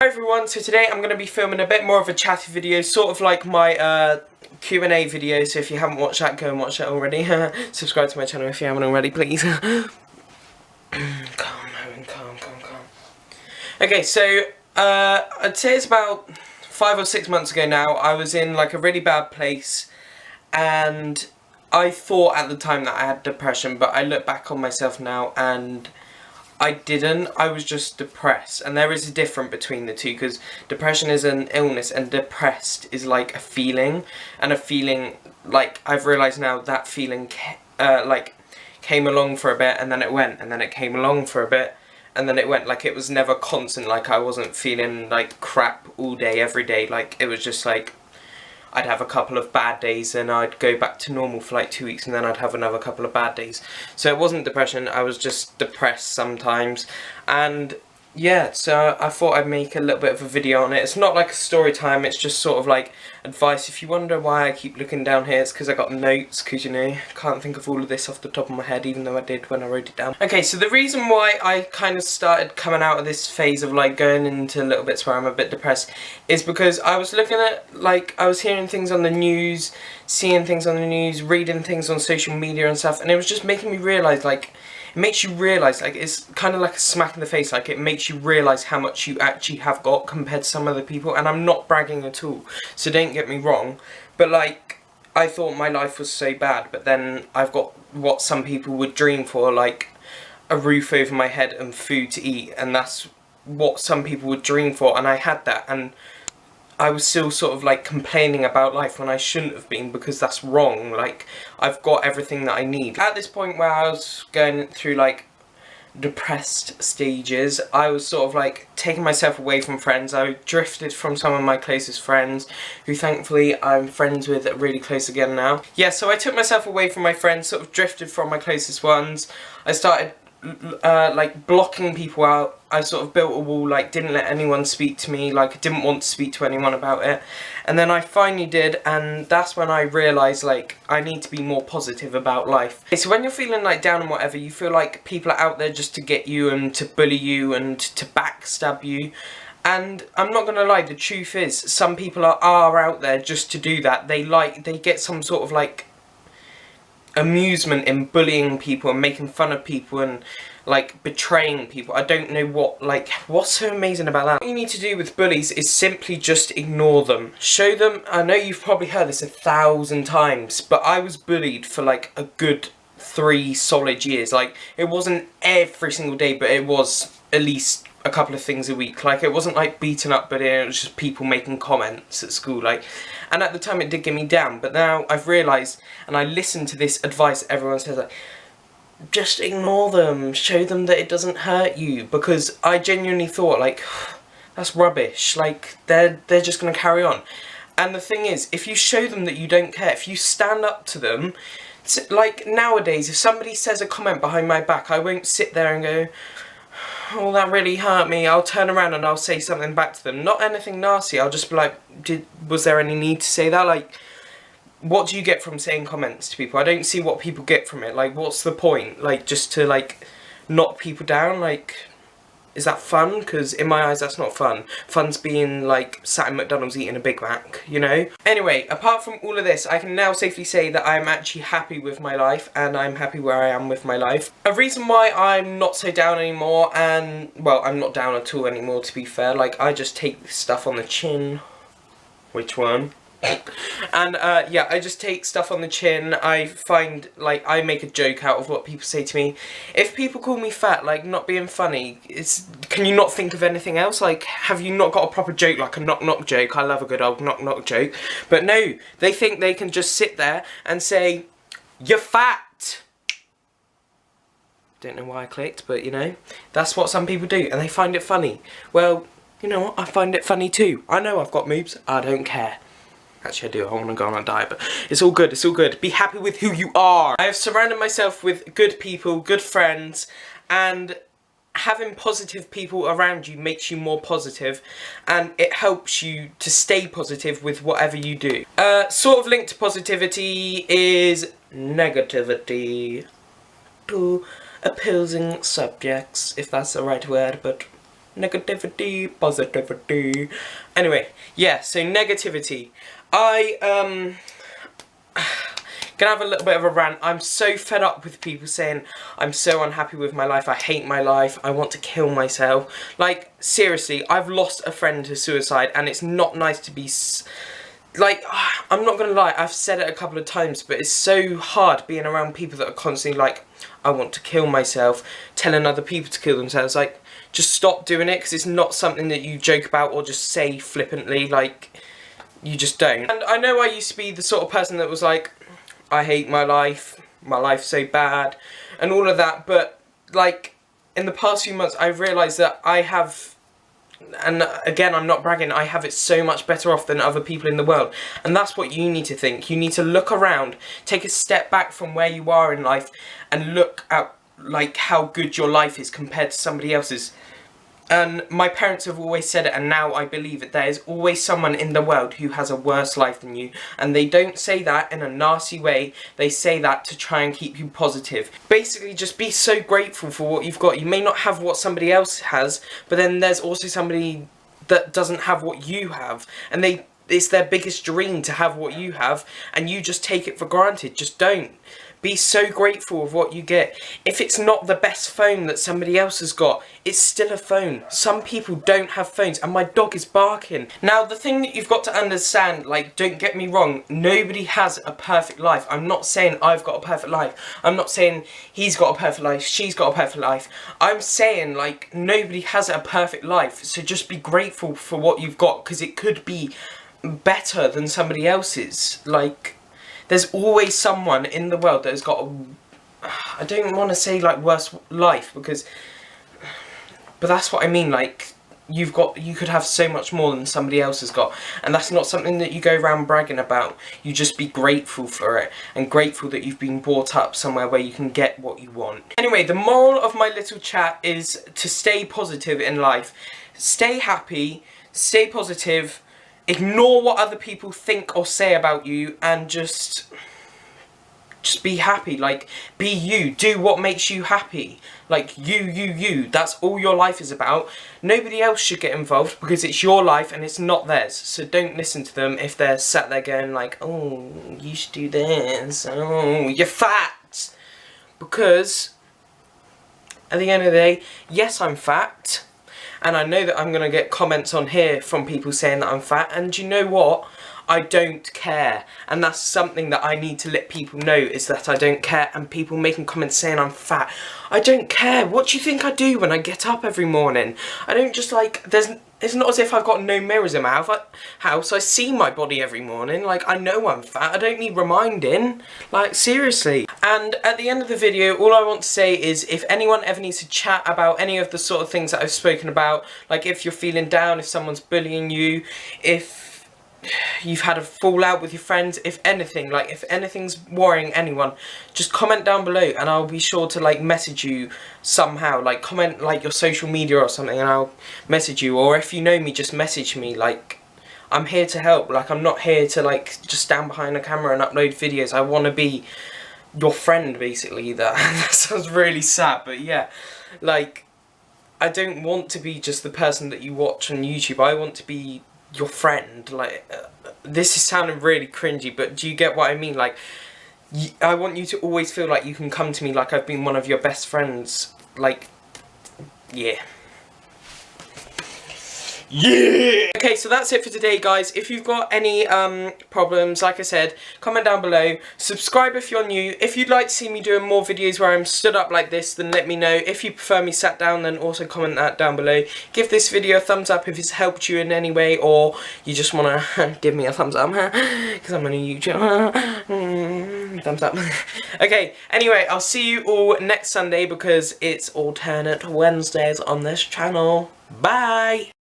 Hi everyone, so today I'm going to be filming a bit more of a chatty video, sort of like my Q&A video, so if you haven't watched that, go and watch that already. Subscribe to my channel if you haven't already, please. Calm. Okay, so I'd say it's about 5 or 6 months ago now. I was in like a really bad place, and I thought at the time that I had depression, but I look back on myself now and I didn't. I was just depressed, and there is a difference between the two, because depression is an illness and depressed is like a feeling, and a feeling, like, I've realised now that feeling came along for a bit and then it went, and then it came along for a bit and then it went. Like, it was never constant. Like, I wasn't feeling like crap all day every day. Like, it was just like I'd have a couple of bad days and I'd go back to normal for like 2 weeks, and then I'd have another couple of bad days. So it wasn't depression, I was just depressed sometimes. And yeah, so I thought I'd make a little bit of a video on it. It's not like a story time, it's just sort of like advice. If you wonder why I keep looking down here, it's because I got notes, because, you know, can't think of all of this off the top of my head, even though I did when I wrote it down. Okay, so the reason why I kind of started coming out of this phase of like going into little bits where I'm a bit depressed is because I was looking at, like, I was hearing things on the news, seeing things on the news, reading things on social media and stuff, and it was just making me realise, like, it makes you realise, like, it's kind of like a smack in the face. Like, it makes you realise how much you actually have got compared to some other people. And I'm not bragging at all, so don't get me wrong. But, like, I thought my life was so bad, but then I've got what some people would dream for, like a roof over my head and food to eat. And that's what some people would dream for, and I had that. And I was still sort of like complaining about life when I shouldn't have been, because that's wrong. Like, I've got everything that I need. At this point where I was going through like depressed stages, I was sort of like taking myself away from friends. I drifted from some of my closest friends, who thankfully I'm friends with really close again now. Yeah, so I took myself away from my friends, sort of drifted from my closest ones. I started like blocking people out. I sort of built a wall, like didn't let anyone speak to me, like I didn't want to speak to anyone about it. And then I finally did, and that's when I realised, like, I need to be more positive about life. Okay, so when you're feeling like down and whatever, you feel like people are out there just to get you and to bully you and to backstab you. And I'm not gonna lie, the truth is, some people are out there just to do that. They get some sort of like amusement in bullying people and making fun of people and like betraying people. I don't know what's so amazing about that. What you need to do with bullies is simply just ignore them. Show them, I know you've probably heard this 1,000 times, but I was bullied for like a good 3 solid years. Like, it wasn't every single day, but it was at least a couple of things a week. Like, it wasn't like beaten up, but it was just people making comments at school, like, and at the time it did get me down. But now I've realised, and I listen to this advice everyone says, like, just ignore them, show them that it doesn't hurt you, because I genuinely thought, like, that's rubbish, like, they're just gonna carry on. And the thing is, if you show them that you don't care, if you stand up to them, like nowadays, if somebody says a comment behind my back, I won't sit there and go, oh, that really hurt me. I'll turn around and I'll say something back to them. Not anything nasty, I'll just be like, was there any need to say that? Like, what do you get from saying comments to people? I don't see what people get from it. Like, what's the point? Like, just to, like, knock people down? Like, is that fun? Because in my eyes, that's not fun. Fun's being, like, sat in McDonald's eating a Big Mac, you know? Anyway, apart from all of this, I can now safely say that I'm actually happy with my life, and I'm happy where I am with my life. A reason why I'm not so down anymore, and, well, I'm not down at all anymore, to be fair. Like, I just take stuff on the chin. Which one? And yeah, I just take stuff on the chin. I find, like, I make a joke out of what people say to me. If people call me fat, like, not being funny, can you not think of anything else? Like, have you not got a proper joke, like a knock-knock joke? I love a good old knock-knock joke. But no, they think they can just sit there and say, you're fat. Don't know why I clicked, but, you know, that's what some people do, and they find it funny. Well, you know what, I find it funny too. I know I've got moves, I don't care. Actually I do, I want to go on a diet, but it's all good, it's all good. Be happy with who you are. I have surrounded myself with good people, good friends, and having positive people around you makes you more positive, and it helps you to stay positive with whatever you do. Sort of linked to positivity is negativity. Two opposing subjects, if that's the right word, but Negativity, positivity. Anyway, yeah, so negativity. I gonna have a little bit of a rant. I'm so fed up with people saying I'm so unhappy with my life, I hate my life, I want to kill myself. Like, seriously, I've lost a friend to suicide, and it's not nice to be like, I'm not gonna lie, I've said it a couple of times, but it's so hard being around people that are constantly like, I want to kill myself, telling other people to kill themselves. Like, just stop doing it, because it's not something that you joke about or just say flippantly. Like, you just don't. And I know I used to be the sort of person that was like, I hate my life's so bad, and all of that, but like, in the past few months I've realised that I have, and again, I'm not bragging, I have it so much better off than other people in the world. And that's what you need to think. You need to look around, take a step back from where you are in life, and look at like how good your life is compared to somebody else's. And my parents have always said it, and now I believe it. There is always someone in the world who has a worse life than you. And they don't say that in a nasty way. They say that to try and keep you positive. Basically, just be so grateful for what you've got. You may not have what somebody else has, but then there's also somebody that doesn't have what you have. And it's their biggest dream to have what you have, and you just take it for granted. Just don't. Be so grateful of what you get. If it's not the best phone that somebody else has got, it's still a phone. Some people don't have phones, and my dog is barking. Now, the thing that you've got to understand, like, don't get me wrong, nobody has a perfect life. I'm not saying I've got a perfect life. I'm not saying he's got a perfect life, she's got a perfect life. I'm saying, like, nobody has a perfect life, so just be grateful for what you've got, because it could be better than somebody else's. Like, there's always someone in the world that has got a, I don't want to say like worse life, because, but that's what I mean. Like, you could have so much more than somebody else has got, and that's not something that you go around bragging about. You just be grateful for it, and grateful that you've been brought up somewhere where you can get what you want. Anyway, the moral of my little chat is to stay positive in life. Stay happy, stay positive. Ignore what other people think or say about you, and just be happy. Like, be you. Do what makes you happy. Like, you. That's all your life is about. Nobody else should get involved, because it's your life and it's not theirs. So don't listen to them if they're sat there going like, oh, you should do this. Oh, you're fat. Because at the end of the day, yes, I'm fat. And I know that I'm going to get comments on here from people saying that I'm fat. And you know what? I don't care. And that's something that I need to let people know, is that I don't care. And people making comments saying I'm fat. I don't care. What do you think I do when I get up every morning? I don't just like, it's not as if I've got no mirrors in my house. I see my body every morning. Like, I know I'm fat. I don't need reminding. Like, seriously. And at the end of the video, all I want to say is, if anyone ever needs to chat about any of the sort of things that I've spoken about, like if you're feeling down, if someone's bullying you, if you've had a fallout with your friends, if anything, like if anything's worrying anyone, just comment down below and I'll be sure to like message you somehow. Like, comment like your social media or something and I'll message you. Or if you know me, just message me. Like, I'm here to help. Like, I'm not here to like just stand behind a camera and upload videos. I want to be your friend, basically. That sounds really sad, but yeah, like, I don't want to be just the person that you watch on YouTube. I want to be your friend. Like, this is sounding really cringy, but do you get what I mean? Like, I want you to always feel like you can come to me like I've been one of your best friends. Like, yeah. Yeah! Okay, so that's it for today, guys. If you've got any problems, like I said, comment down below. Subscribe if you're new. If you'd like to see me doing more videos where I'm stood up like this, then let me know. If you prefer me sat down, then also comment that down below. Give this video a thumbs up if it's helped you in any way, or you just want to give me a thumbs up, because I'm on a YouTube. Thumbs up. Okay, anyway, I'll see you all next Sunday, because it's alternate Wednesdays on this channel. Bye!